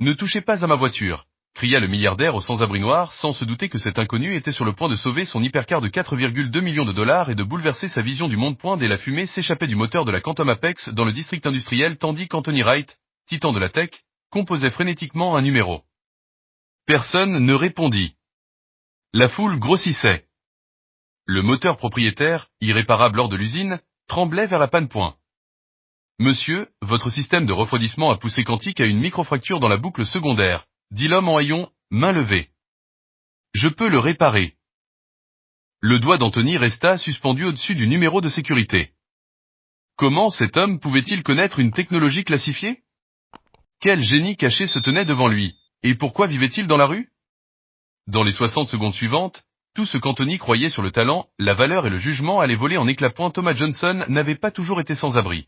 Ne touchez pas à ma voiture, cria le milliardaire au sans-abri noir sans se douter que cet inconnu était sur le point de sauver son hypercar de 4,2 millions de dollars et de bouleverser sa vision du monde. Dès la fumée s'échappait du moteur de la Quantum Apex dans le district industriel tandis qu'Anthony Wright, titan de la tech, composait frénétiquement un numéro. Personne ne répondit. La foule grossissait. Le moteur propriétaire, irréparable hors de l'usine, tremblait vers la panne. Monsieur, votre système de refroidissement à poussée quantique a une microfracture dans la boucle secondaire, dit l'homme en haillons, main levée. Je peux le réparer. Le doigt d'Anthony resta suspendu au-dessus du numéro de sécurité. Comment cet homme pouvait-il connaître une technologie classifiée? Quel génie caché se tenait devant lui, et pourquoi vivait-il dans la rue? Dans les 60 secondes suivantes, tout ce qu'Anthony croyait sur le talent, la valeur et le jugement allait voler en éclats. Thomas Johnson n'avait pas toujours été sans abri.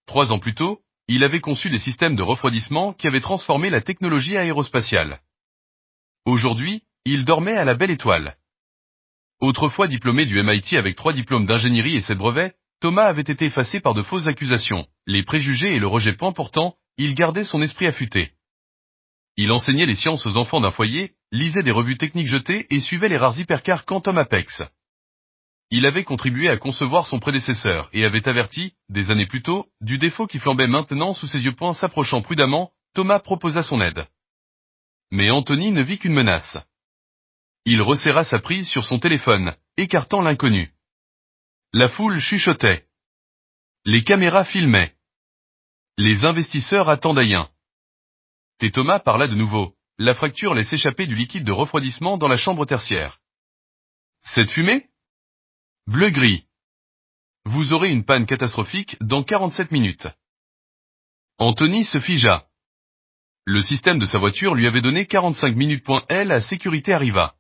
3 ans plus tôt, il avait conçu des systèmes de refroidissement qui avaient transformé la technologie aérospatiale. Aujourd'hui, il dormait à la belle étoile. Autrefois diplômé du MIT avec 3 diplômes d'ingénierie et 7 brevets, Thomas avait été effacé par de fausses accusations, les préjugés et le rejet. Pourtant, il gardait son esprit affûté. Il enseignait les sciences aux enfants d'un foyer, lisait des revues techniques jetées et suivait les rares hypercars Quantum Apex. Il avait contribué à concevoir son prédécesseur et avait averti, des années plus tôt, du défaut qui flambait maintenant sous ses yeux. S'approchant prudemment, Thomas proposa son aide. Mais Anthony ne vit qu'une menace. Il resserra sa prise sur son téléphone, écartant l'inconnu. La foule chuchotait. Les caméras filmaient. Les investisseurs attendaient. Et Thomas parla de nouveau. La fracture laisse échapper du liquide de refroidissement dans la chambre tertiaire. Cette fumée? Bleu-gris. Vous aurez une panne catastrophique dans 47 minutes. Anthony se figea. Le système de sa voiture lui avait donné 45 minutes. La sécurité arriva.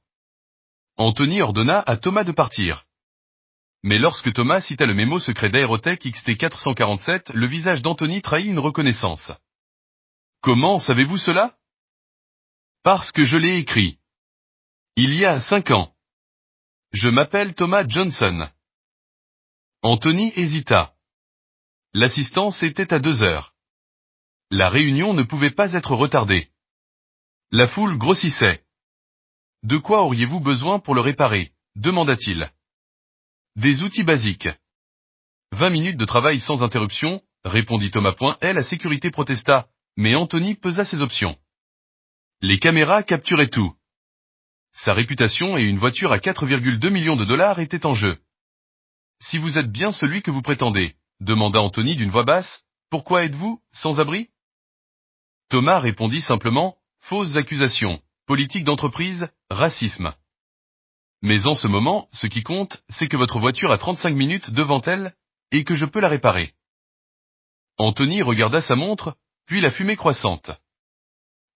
Anthony ordonna à Thomas de partir. Mais lorsque Thomas cita le mémo secret d'Aerotech XT447, le visage d'Anthony trahit une reconnaissance. Comment savez-vous cela? Parce que je l'ai écrit. Il y a 5 ans. Je m'appelle Thomas Johnson. Anthony hésita. L'assistance était à 2 heures. La réunion ne pouvait pas être retardée. La foule grossissait. De quoi auriez-vous besoin pour le réparer? Demanda-t-il. Des outils basiques. 20 minutes de travail sans interruption, répondit Thomas. La sécurité protesta, mais Anthony pesa ses options. Les caméras capturaient tout. Sa réputation et une voiture à 4,2 millions de dollars étaient en jeu. Si vous êtes bien celui que vous prétendez, demanda Anthony d'une voix basse, pourquoi êtes-vous sans abri? Thomas répondit simplement, fausses accusations, politique d'entreprise, racisme. Mais en ce moment, ce qui compte, c'est que votre voiture a 35 minutes devant elle, et que je peux la réparer. Anthony regarda sa montre, puis la fumée croissante.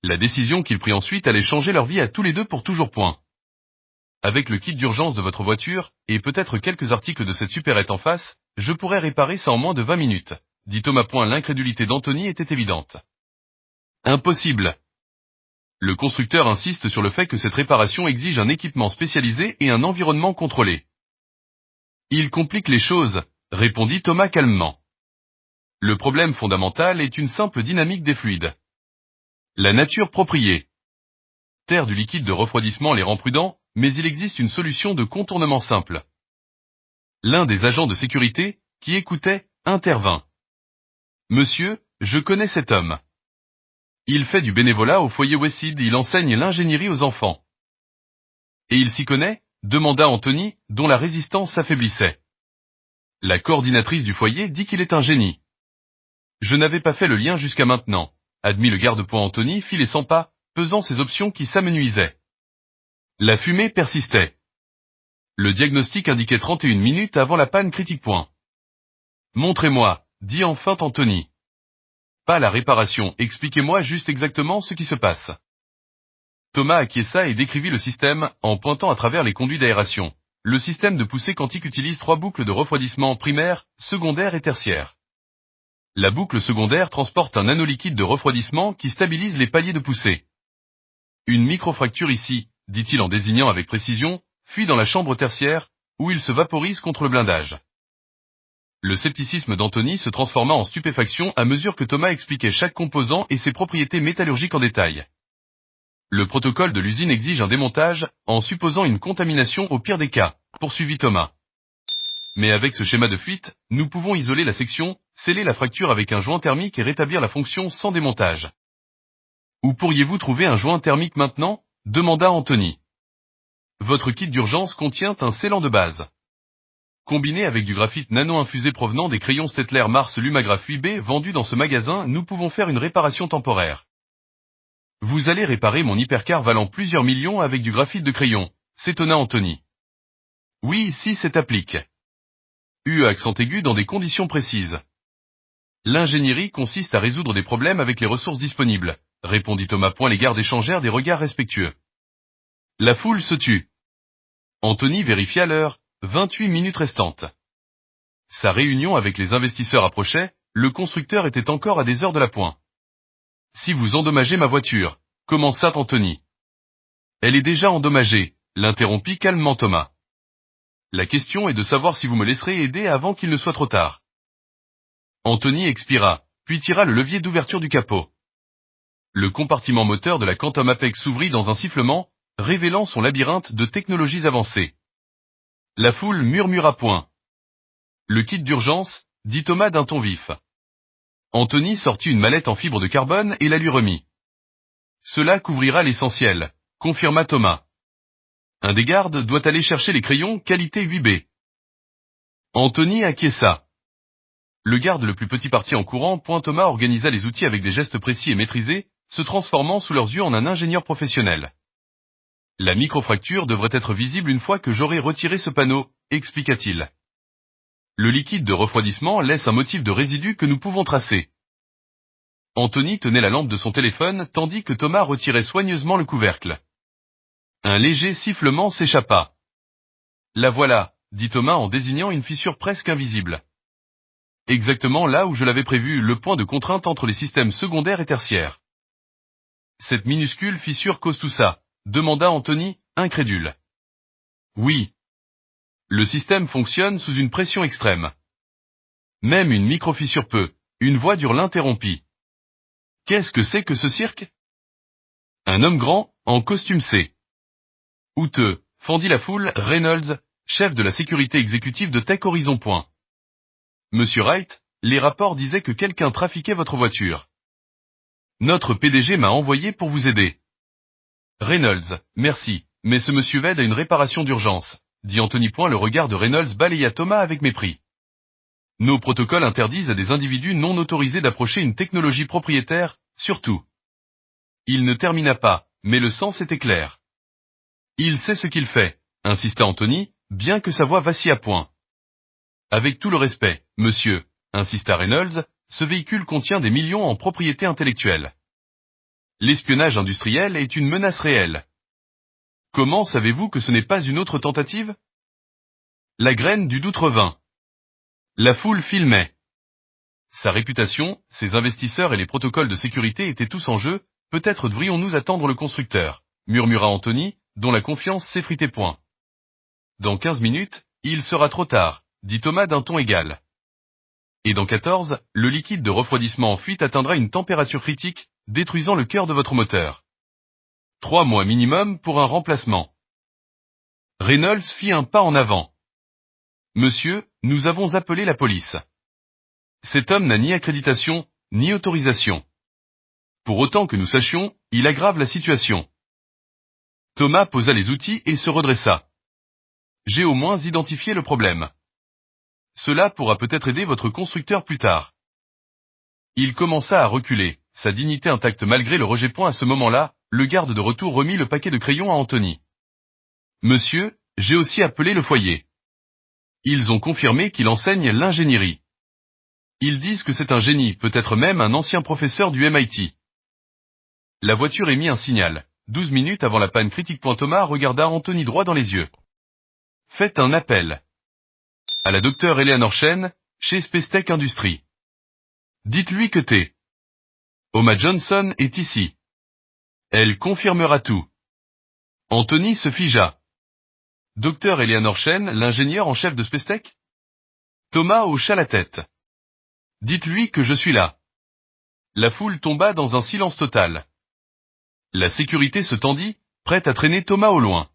La décision qu'il prit ensuite allait changer leur vie à tous les deux pour toujours. Avec le kit d'urgence de votre voiture, et peut-être quelques articles de cette supérette en face, je pourrais réparer ça en moins de 20 minutes, dit Thomas. L'incrédulité d'Anthony était évidente. Impossible. Le constructeur insiste sur le fait que cette réparation exige un équipement spécialisé et un environnement contrôlé. Il complique les choses, répondit Thomas calmement. Le problème fondamental est une simple dynamique des fluides. La nature proprie. Terre du liquide de refroidissement les rend prudents, mais il existe une solution de contournement simple. L'un des agents de sécurité, qui écoutait, intervint. Monsieur, je connais cet homme. Il fait du bénévolat au foyer Westside, il enseigne l'ingénierie aux enfants. Et il s'y connaît? Demanda Anthony, dont la résistance s'affaiblissait. La coordinatrice du foyer dit qu'il est un génie. Je n'avais pas fait le lien jusqu'à maintenant, admit le garde-point. Anthony fit les 100 pas, pesant ses options qui s'amenuisaient. La fumée persistait. Le diagnostic indiquait 31 minutes avant la panne critique. Montrez-moi, dit enfin Anthony. Pas la réparation, expliquez-moi juste exactement ce qui se passe. Thomas acquiesça et décrivit le système, en pointant à travers les conduits d'aération. Le système de poussée quantique utilise 3 boucles de refroidissement primaire, secondaire et tertiaire. La boucle secondaire transporte un nanoliquide de refroidissement qui stabilise les paliers de poussée. Une microfracture ici, dit-il en désignant avec précision, fuit dans la chambre tertiaire, où il se vaporise contre le blindage. Le scepticisme d'Anthony se transforma en stupéfaction à mesure que Thomas expliquait chaque composant et ses propriétés métallurgiques en détail. Le protocole de l'usine exige un démontage, en supposant une contamination au pire des cas, poursuivit Thomas. Mais avec ce schéma de fuite, nous pouvons isoler la section, sceller la fracture avec un joint thermique et rétablir la fonction sans démontage. Où pourriez-vous trouver un joint thermique maintenant? Demanda Anthony. Votre kit d'urgence contient un scellant de base. Combiné avec du graphite nano-infusé provenant des crayons Staedtler Mars Lumagraph 8B vendus dans ce magasin, nous pouvons faire une réparation temporaire. Vous allez réparer mon hypercar valant plusieurs millions avec du graphite de crayon, s'étonna Anthony. Oui, si c'est applique. Accent aigu dans des conditions précises. L'ingénierie consiste à résoudre des problèmes avec les ressources disponibles, répondit Thomas. Les gardes échangèrent des regards respectueux. La foule se tut. Anthony vérifia l'heure, 28 minutes restantes. Sa réunion avec les investisseurs approchait, le constructeur était encore à des heures de la pointe. Si vous endommagez ma voiture, commença Anthony. Elle est déjà endommagée, l'interrompit calmement Thomas. La question est de savoir si vous me laisserez aider avant qu'il ne soit trop tard. Anthony expira, puis tira le levier d'ouverture du capot. Le compartiment moteur de la Quantum Apex s'ouvrit dans un sifflement, révélant son labyrinthe de technologies avancées. La foule murmura point. Le kit d'urgence, dit Thomas d'un ton vif. Anthony sortit une mallette en fibre de carbone et la lui remit. Cela couvrira l'essentiel, confirma Thomas. Un des gardes doit aller chercher les crayons qualité 8B. Anthony acquiesça. Le garde le plus petit partit en courant. Thomas organisa les outils avec des gestes précis et maîtrisés, se transformant sous leurs yeux en un ingénieur professionnel. La microfracture devrait être visible une fois que j'aurai retiré ce panneau, expliqua-t-il. Le liquide de refroidissement laisse un motif de résidu que nous pouvons tracer. Anthony tenait la lampe de son téléphone tandis que Thomas retirait soigneusement le couvercle. Un léger sifflement s'échappa. La voilà, dit Thomas en désignant une fissure presque invisible. Exactement là où je l'avais prévu, le point de contrainte entre les systèmes secondaires et tertiaires. Cette minuscule fissure cause tout ça, demanda Anthony, incrédule. Oui. Le système fonctionne sous une pression extrême. Même une microfissure peut, une voix dure l'interrompit. Qu'est-ce que c'est que ce cirque? Un homme grand, en costume C. Houteux, fendit la foule. Reynolds, chef de la sécurité exécutive de Tech Horizon. Monsieur Wright, les rapports disaient que quelqu'un trafiquait votre voiture. Notre PDG m'a envoyé pour vous aider. Reynolds, merci, mais ce monsieur Ved a une réparation d'urgence, dit Anthony. Le regard de Reynolds balaya Thomas avec mépris. Nos protocoles interdisent à des individus non autorisés d'approcher une technologie propriétaire, surtout. Il ne termina pas, mais le sens était clair. Il sait ce qu'il fait, insista Anthony, bien que sa voix vacille à point. Avec tout le respect, monsieur, insista Reynolds, ce véhicule contient des millions en propriété intellectuelle. L'espionnage industriel est une menace réelle. Comment savez-vous que ce n'est pas une autre tentative? La graine du doute revint. La foule filmait. Sa réputation, ses investisseurs et les protocoles de sécurité étaient tous en jeu. Peut-être devrions-nous attendre le constructeur, murmura Anthony, dont la confiance s'effritait point. Dans 15 minutes, il sera trop tard, dit Thomas d'un ton égal. Et dans 14, le liquide de refroidissement en fuite atteindra une température critique, détruisant le cœur de votre moteur. 3 mois minimum pour un remplacement. Reynolds fit un pas en avant. Monsieur, nous avons appelé la police. Cet homme n'a ni accréditation, ni autorisation. Pour autant que nous sachions, il aggrave la situation. Thomas posa les outils et se redressa. J'ai au moins identifié le problème. Cela pourra peut-être aider votre constructeur plus tard. Il commença à reculer, sa dignité intacte malgré le rejet. À ce moment-là, le garde de retour remit le paquet de crayons à Anthony. Monsieur, j'ai aussi appelé le foyer. Ils ont confirmé qu'il enseigne l'ingénierie. Ils disent que c'est un génie, peut-être même un ancien professeur du MIT. La voiture émit un signal. 12 minutes avant la panne critique. Thomas regarda Anthony droit dans les yeux. Faites un appel. À la docteure Eleanor Chen, chez Spacetech Industries. Dites-lui que T. Oma Johnson est ici. Elle confirmera tout. Anthony se figea. Docteur Eleanor Chen, l'ingénieur en chef de Spacetech? Thomas hocha la tête. Dites-lui que je suis là. La foule tomba dans un silence total. La sécurité se tendit, prête à traîner Thomas au loin.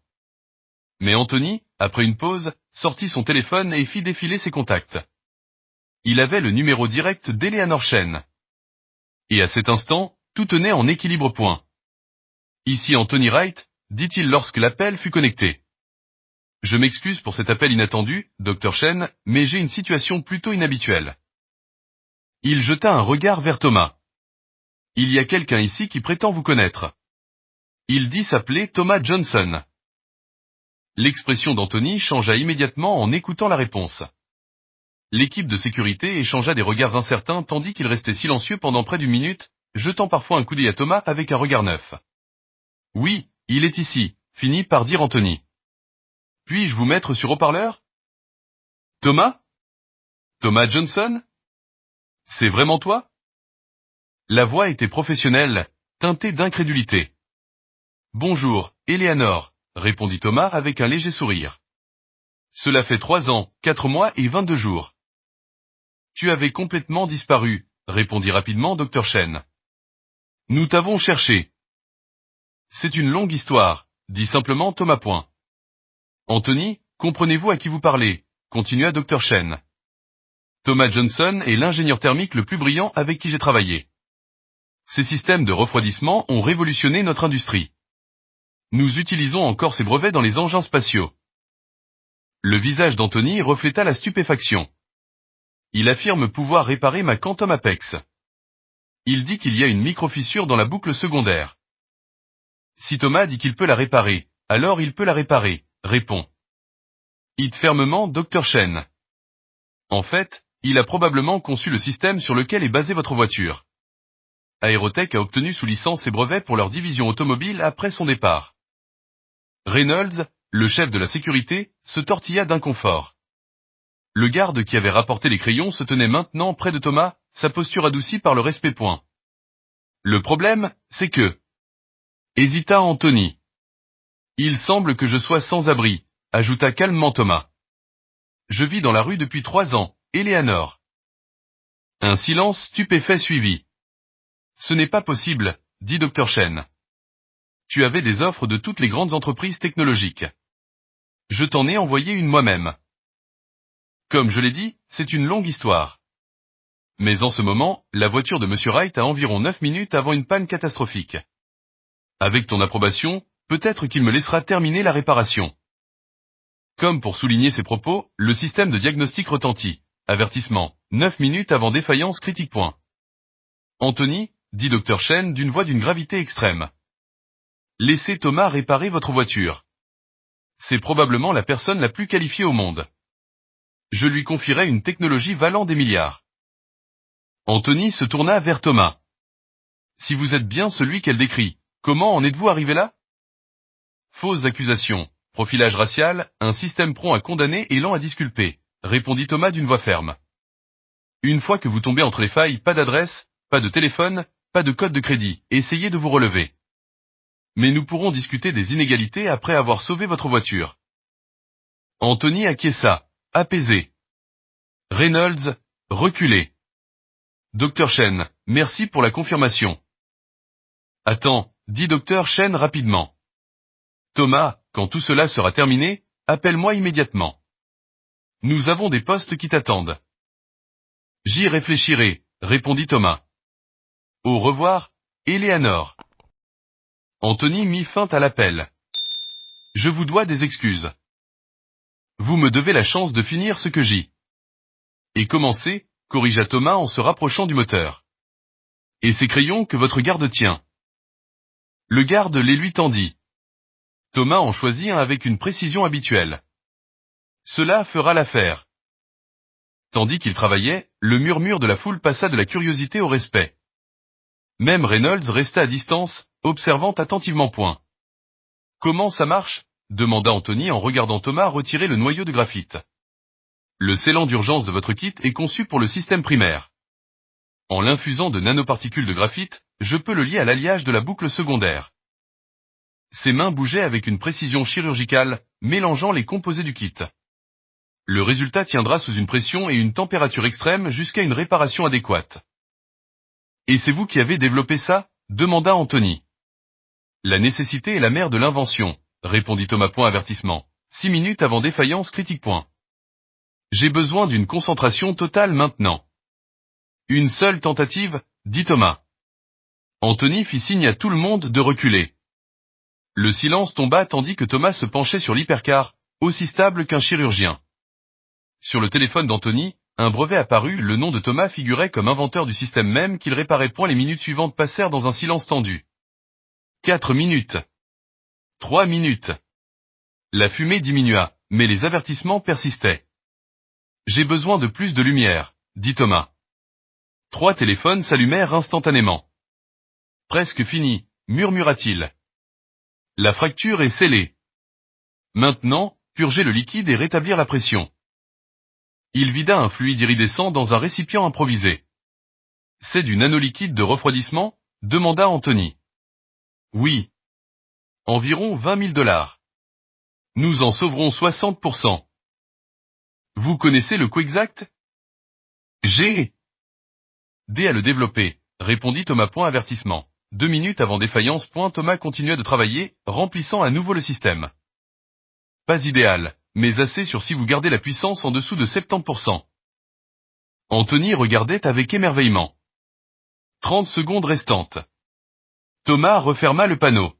Mais Anthony, après une pause, sortit son téléphone et fit défiler ses contacts. Il avait le numéro direct d'Eleanor Chen. Et à cet instant, tout tenait en équilibre point. Ici Anthony Wright, dit-il lorsque l'appel fut connecté. Je m'excuse pour cet appel inattendu, Dr Chen, mais j'ai une situation plutôt inhabituelle. Il jeta un regard vers Thomas. Il y a quelqu'un ici qui prétend vous connaître. Il dit s'appeler Thomas Johnson. L'expression d'Anthony changea immédiatement en écoutant la réponse. L'équipe de sécurité échangea des regards incertains tandis qu'il restait silencieux pendant près d'une minute, jetant parfois un coup d'œil à Thomas avec un regard neuf. Oui, il est ici, finit par dire Anthony. Puis-je vous mettre sur haut-parleur? Thomas? Thomas Johnson? C'est vraiment toi? La voix était professionnelle, teintée d'incrédulité. Bonjour, Eleanor, répondit Thomas avec un léger sourire. Cela fait 3 ans, 4 mois et 22 jours. Tu avais complètement disparu, répondit rapidement Dr Chen. Nous t'avons cherché. C'est une longue histoire, dit simplement Thomas Point. Anthony, comprenez-vous à qui vous parlez, continua Dr Chen. Thomas Johnson est l'ingénieur thermique le plus brillant avec qui j'ai travaillé. Ces systèmes de refroidissement ont révolutionné notre industrie. Nous utilisons encore ces brevets dans les engins spatiaux. Le visage d'Anthony refléta la stupéfaction. Il affirme pouvoir réparer ma Quantum Apex. Il dit qu'il y a une micro-fissure dans la boucle secondaire. Si Thomas dit qu'il peut la réparer, alors il peut la réparer, répond. It fermement Dr Chen. En fait, il a probablement conçu le système sur lequel est basée votre voiture. Aerotech a obtenu sous licence ses brevets pour leur division automobile après son départ. Reynolds, le chef de la sécurité, se tortilla d'inconfort. Le garde qui avait rapporté les crayons se tenait maintenant près de Thomas, sa posture adoucie par le respect point. Le problème, c'est que... hésita Anthony. Il semble que je sois sans abri, ajouta calmement Thomas. Je vis dans la rue depuis 3 ans, Eleanor. Un silence stupéfait suivit. Ce n'est pas possible, dit Dr Chen. Tu avais des offres de toutes les grandes entreprises technologiques. Je t'en ai envoyé une moi-même. Comme je l'ai dit, c'est une longue histoire. Mais en ce moment, la voiture de M. Wright a environ 9 minutes avant une panne catastrophique. Avec ton approbation, peut-être qu'il me laissera terminer la réparation. Comme pour souligner ses propos, le système de diagnostic retentit. Avertissement, 9 minutes avant défaillance critique point. Anthony, dit Dr Chen d'une voix d'une gravité extrême. Laissez Thomas réparer votre voiture. C'est probablement la personne la plus qualifiée au monde. Je lui confierai une technologie valant des milliards. Anthony se tourna vers Thomas. Si vous êtes bien celui qu'elle décrit, comment en êtes-vous arrivé là? Fausses accusations, profilage racial, un système prompt à condamner et lent à disculper, répondit Thomas d'une voix ferme. Une fois que vous tombez entre les failles, pas d'adresse, pas de téléphone, pas de code de crédit, essayez de vous relever. Mais nous pourrons discuter des inégalités après avoir sauvé votre voiture. Anthony acquiesça, apaisé. Reynolds, reculé. Dr Chen, merci pour la confirmation. Attends, dit Dr Chen rapidement. Thomas, quand tout cela sera terminé, appelle-moi immédiatement. Nous avons des postes qui t'attendent. J'y réfléchirai, répondit Thomas. Au revoir, Eleanor. Anthony mit fin à l'appel. Je vous dois des excuses. Vous me devez la chance de finir ce que j'ai. Et commencer, corrigea Thomas en se rapprochant du moteur. Et ces crayons que votre garde tient. Le garde les lui tendit. Thomas en choisit un avec une précision habituelle. Cela fera l'affaire. Tandis qu'il travaillait, le murmure de la foule passa de la curiosité au respect. Même Reynolds resta à distance, observant attentivement point. Comment ça marche? Demanda Anthony en regardant Thomas retirer le noyau de graphite. Le scellant d'urgence de votre kit est conçu pour le système primaire. En l'infusant de nanoparticules de graphite, je peux le lier à l'alliage de la boucle secondaire. Ses mains bougeaient avec une précision chirurgicale, mélangeant les composés du kit. Le résultat tiendra sous une pression et une température extrême jusqu'à une réparation adéquate. Et c'est vous qui avez développé ça? Demanda Anthony. La nécessité est la mère de l'invention, répondit Thomas. Avertissement. 6 minutes avant défaillance critique. J'ai besoin d'une concentration totale maintenant. Une seule tentative, dit Thomas. Anthony fit signe à tout le monde de reculer. Le silence tomba tandis que Thomas se penchait sur l'hypercar, aussi stable qu'un chirurgien. Sur le téléphone d'Anthony, un brevet apparut, le nom de Thomas figurait comme inventeur du système même qu'il réparait. Les minutes suivantes passèrent dans un silence tendu. 4 minutes. 3 minutes. La fumée diminua, mais les avertissements persistaient. J'ai besoin de plus de lumière, dit Thomas. 3 téléphones s'allumèrent instantanément. Presque fini, murmura-t-il. La fracture est scellée. Maintenant, purger le liquide et rétablir la pression. Il vida un fluide iridescent dans un récipient improvisé. C'est du nanoliquide de refroidissement? Demanda Anthony. Oui. Environ 20 000 $. Nous en sauverons 60%. Vous connaissez le coût exact? J'ai D à le développer, répondit Thomas. Avertissement. 2 minutes avant défaillance. Thomas continuait de travailler, remplissant à nouveau le système. Pas idéal, mais assez sûr si vous gardez la puissance en dessous de 70%. Anthony regardait avec émerveillement. 30 secondes restantes. Thomas referma le panneau.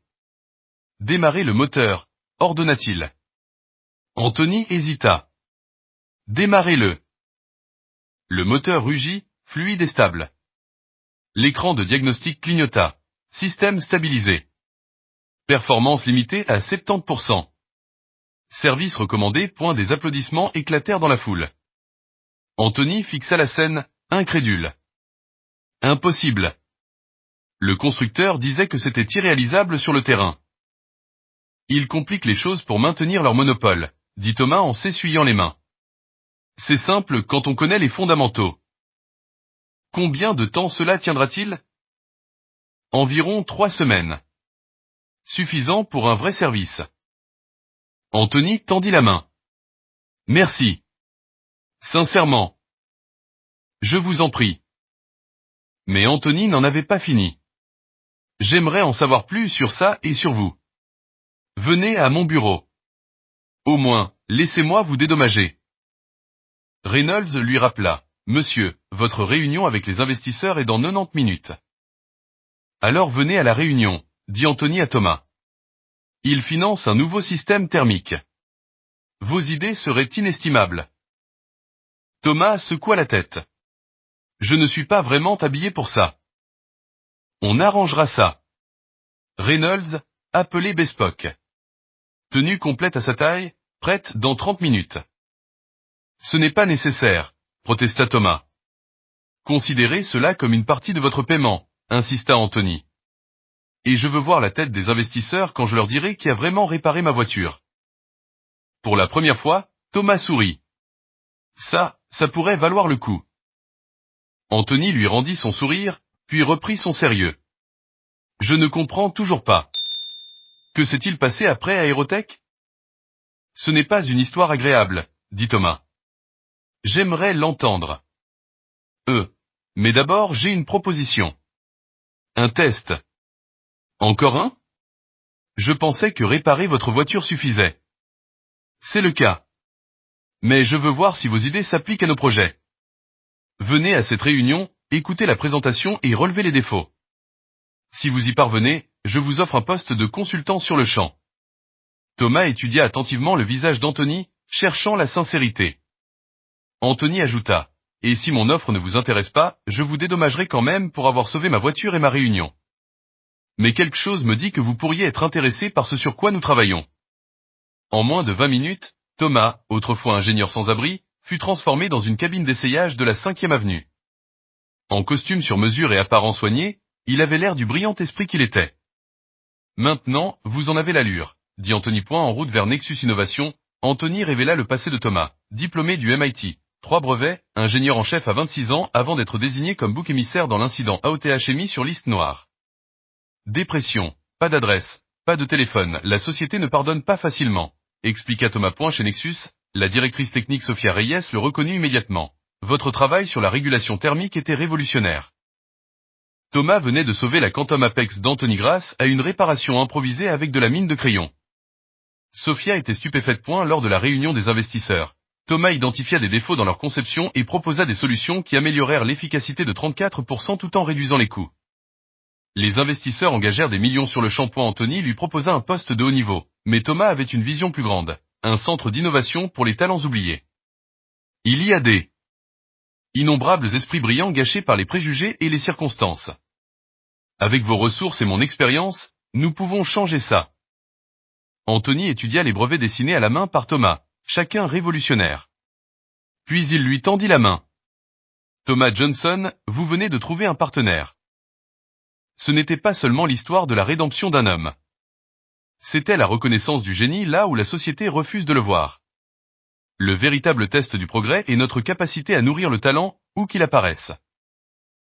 Démarrer le moteur, ordonna-t-il. Anthony hésita. Démarrez-le. Le moteur rugit, fluide et stable. L'écran de diagnostic clignota. Système stabilisé. Performance limitée à 70%. Service recommandé. Des applaudissements éclatèrent dans la foule. Anthony fixa la scène, incrédule. Impossible. Le constructeur disait que c'était irréalisable sur le terrain. Ils compliquent les choses pour maintenir leur monopole, dit Thomas en s'essuyant les mains. C'est simple quand on connaît les fondamentaux. Combien de temps cela tiendra-t-il? Environ 3 semaines. Suffisant pour un vrai service. Anthony tendit la main. Merci. Sincèrement. Je vous en prie. Mais Anthony n'en avait pas fini. J'aimerais en savoir plus sur ça et sur vous. Venez à mon bureau. Au moins, laissez-moi vous dédommager. Reynolds lui rappela. Monsieur, votre réunion avec les investisseurs est dans 90 minutes. Alors venez à la réunion, dit Anthony à Thomas. Il finance un nouveau système thermique. Vos idées seraient inestimables. Thomas secoua la tête. Je ne suis pas vraiment habillé pour ça. On arrangera ça. Reynolds, appelé Bespoke. Tenue complète à sa taille, prête dans 30 minutes. Ce n'est pas nécessaire, protesta Thomas. Considérez cela comme une partie de votre paiement, insista Anthony. Et je veux voir la tête des investisseurs quand je leur dirai qui a vraiment réparé ma voiture. Pour la première fois, Thomas sourit. Ça pourrait valoir le coup. Anthony lui rendit son sourire, puis reprit son sérieux. Je ne comprends toujours pas. Que s'est-il passé après Aérotech? Ce n'est pas une histoire agréable, dit Thomas. J'aimerais l'entendre. Mais d'abord j'ai une proposition. Un test. Encore un? Je pensais que réparer votre voiture suffisait. C'est le cas. Mais je veux voir si vos idées s'appliquent à nos projets. Venez à cette réunion, écoutez la présentation et relevez les défauts. Si vous y parvenez, je vous offre un poste de consultant sur le champ. Thomas étudia attentivement le visage d'Anthony, cherchant la sincérité. Anthony ajouta, et si mon offre ne vous intéresse pas, je vous dédommagerai quand même pour avoir sauvé ma voiture et ma réunion. Mais quelque chose me dit que vous pourriez être intéressé par ce sur quoi nous travaillons. En moins de 20 minutes, Thomas, autrefois ingénieur sans abri, fut transformé dans une cabine d'essayage de la 5e avenue. En costume sur mesure et apparent soigné, il avait l'air du brillant esprit qu'il était. Maintenant, vous en avez l'allure, dit Anthony. En route vers Nexus Innovation, Anthony révéla le passé de Thomas, diplômé du MIT, 3 brevets, ingénieur en chef à 26 ans avant d'être désigné comme bouc émissaire dans l'incident AOTH mis sur liste noire. Dépression, pas d'adresse, pas de téléphone, la société ne pardonne pas facilement, expliqua Thomas. Chez Nexus, La directrice technique Sofia Reyes le reconnut immédiatement. Votre travail sur la régulation thermique était révolutionnaire. Thomas venait de sauver la Quantum Apex d'Anthony grâce à une réparation improvisée avec de la mine de crayon. Sofia était stupéfaite. Lors de la réunion des investisseurs, Thomas identifia des défauts dans leur conception et proposa des solutions qui améliorèrent l'efficacité de 34% tout en réduisant les coûts. Les investisseurs engagèrent des millions sur le champ. Anthony lui proposa un poste de haut niveau, mais Thomas avait une vision plus grande, un centre d'innovation pour les talents oubliés. Il y a des innombrables esprits brillants gâchés par les préjugés et les circonstances. Avec vos ressources et mon expérience, nous pouvons changer ça. Anthony étudia les brevets dessinés à la main par Thomas, chacun révolutionnaire. Puis il lui tendit la main. Thomas Johnson, vous venez de trouver un partenaire. Ce n'était pas seulement l'histoire de la rédemption d'un homme. C'était la reconnaissance du génie là où la société refuse de le voir. Le véritable test du progrès est notre capacité à nourrir le talent, où qu'il apparaisse.